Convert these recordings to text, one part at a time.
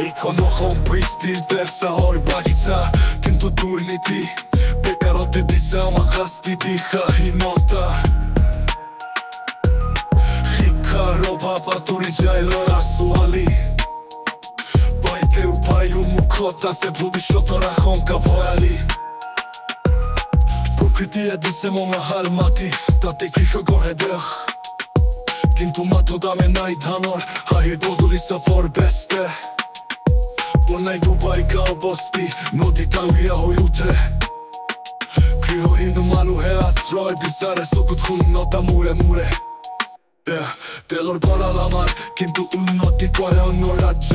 এইখন অসম বৃষ্টিৰ বেচা হয় বাগিচা কিন্তু দুৰ্নীতি বেকাৰতে দিছে আমাক শাস্তি দিশাহীনতা শিক্ষাৰ অভাৱ আঁতৰি যায় ল'ৰা ছোৱালী বাইদেউ ভাইও মুখত আছে ভৱিষ্যতৰ আশংকা ভয়ালী প্ৰকৃতিয়ে দিছে মঙাহাল মাটি তাতে কৃষকৰহে দেশ কিন্তু মাথো দামে নাই ধানৰ হাঁহি বদলিছে পৰিবেশে বনাই ডুবাই গাঁও বস্তি নদী ডাঙৰীয়া হৈ উঠে গৃহহীন মানুহে আশ্ৰয় বিচাৰে চকুত শূন্যতা মূৰে মূৰে তেলৰ ভঁৰাল আমাৰ কিন্তু উন্নতি কৰে অন্য ৰাজ্য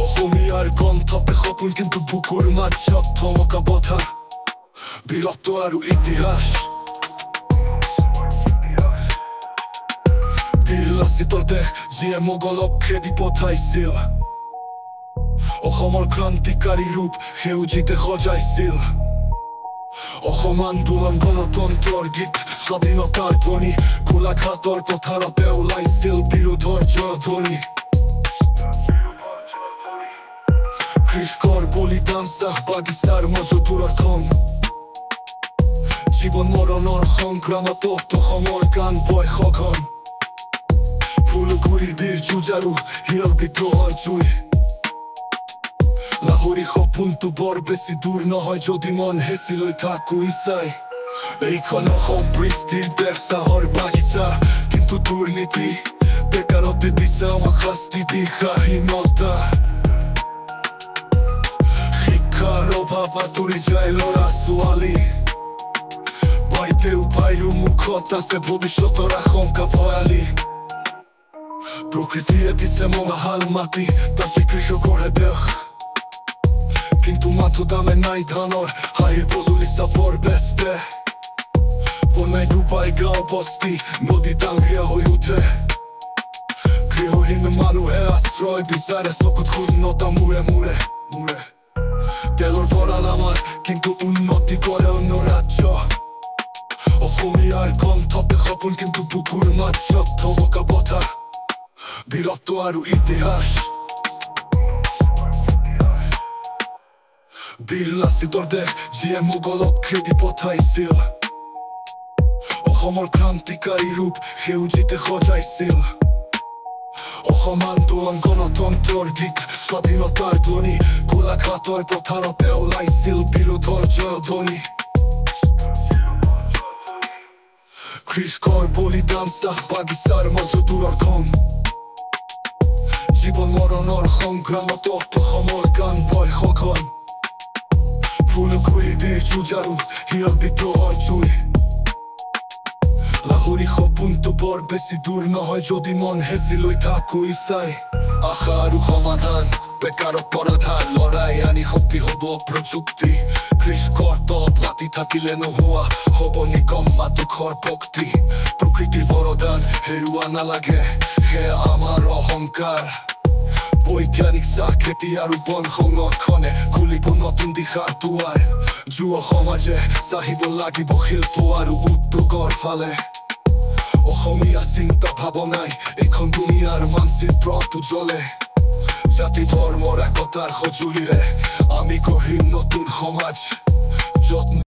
অসমীয়াৰ কণ্ঠতে সপোন কিন্তু বুকুৰ মাজত থমকা বঠা বীৰত্ব আৰু ইতিহাস লাচিতৰ দেশ যিয়ে মোগলক খেদি পঠাইছিল অসমৰ ক্ৰান্তিকাৰী ৰূপ সেউজীতে সজাইছিল অসম আন্দোলন গণতন্ত্ৰৰ গীত স্বাধীনতাৰ ধ্বনি গোলাঘাটৰ পথাৰতে ওলাইছিল বিৰোধৰ জয়ধ্বনি কৃষকৰ বলিদান চাহ বাগিচাৰ মাজত অৰ্থন জীৱন মৰণৰ সংগ্ৰামত অসমৰ গান বয় সঘন ফুলগুৰিৰ বীৰ যুঁজাৰু হিৰৰ বিদ্ৰোহৰ জুই লাহোৰী সপোনটো বৰ বেছি দূৰ নহয় যদি মন হেঁচি লৈ থাকো ইচাই এইখন অসম বৃষ্টিৰ বেচাহৰ বাগিচা কিন্তু দুৰ্নীতি বেকাৰতে দিছে আমাক শাস্তি দিশাহীনতা শিক্ষাৰ অভাৱ আঁতৰি যায় ল'ৰা ছোৱালী বাইদেউ ভাইও মুখত আছে ভৱিষ্যতৰ আশংকা ভয়ালী প্ৰকৃতিয়ে দিছে মঙাহাল মাটি তাতে কৃষকৰহে দেশ কিন্তু মাথো দামে নাই ধানৰ হাঁহি বদলিছে পৰিবেশে বনাই ডুবাই গাঁও বস্তি নদী ডাঙৰীয়া হৈ উঠে গৃহহীন মানুহে আশ্ৰয় বিচাৰে চকুত শূন্যতা মূৰে মূৰে তেলৰ ভঁৰাল আমাৰ কিন্তু উন্নতি কৰে অন্য ৰাজ্য অসমীয়াৰ কণ্ঠতে সপোন কিন্তু বুকুৰ মাজত থমকা বঠা বীৰত্ব আৰু ইতিহাস বীৰ লাচিতৰ দেশ যিয়ে মোগলক খেদি পঠাইছিল অসমৰ ক্ৰান্তিকাৰী ৰূপ সেউজীতে সজাইছিল অসম আন্দোলন গণতন্ত্ৰৰ গীত স্বাধীনতাৰ ধ্বনি গোলাঘাটৰ পথাৰতে ওলাইছিল বিৰোধৰ জয়ধ্বনি কৃষকৰ বলিদান চাহ বাগিচাৰ মাজত অৰ্থন জীৱন মৰণৰ সংগ্ৰামত অসমৰ গান বয় সঘন ফুলগুৰিৰ বীৰ যুঁজাৰু হিৰৰ বিদ্ৰোহৰ জুই লাহোৰী সপোনটো বৰ বেছি দূৰ নহয় যদি মন হেঁচি লৈ থাকো ইচাই আশা আৰু সমাধান বেকাৰৰ পৰাধান লৰাই আনি শক্তি হ'ব প্ৰযুক্তি কৃষকৰ তলত মাটি থাকিলে নোহোৱা হ'ব নিকম মাতুখৰ ভক্তি প্ৰকৃতিৰ বৰদান হেৰুৱা নালাগে সেয়া আমাৰ অহংকাৰ বৈজ্ঞানিক চাহ খেতি আৰু বন সংৰক্ষণে খুলিব নতুন দিশাৰ দুৱাৰ যুৱ সমাজে চাহিব লাগিব শিল্প আৰু উদ্যোগৰ ফালে অসমীয়া চিন্তা ভাৱনাই এইখন দুনিয়াৰ মানচিত্ৰত উজ্বলে জাতি ধৰ্মৰ একতাৰ সঁজুলিৰে আমি গঢ়িম নতুন সমাজ য'ত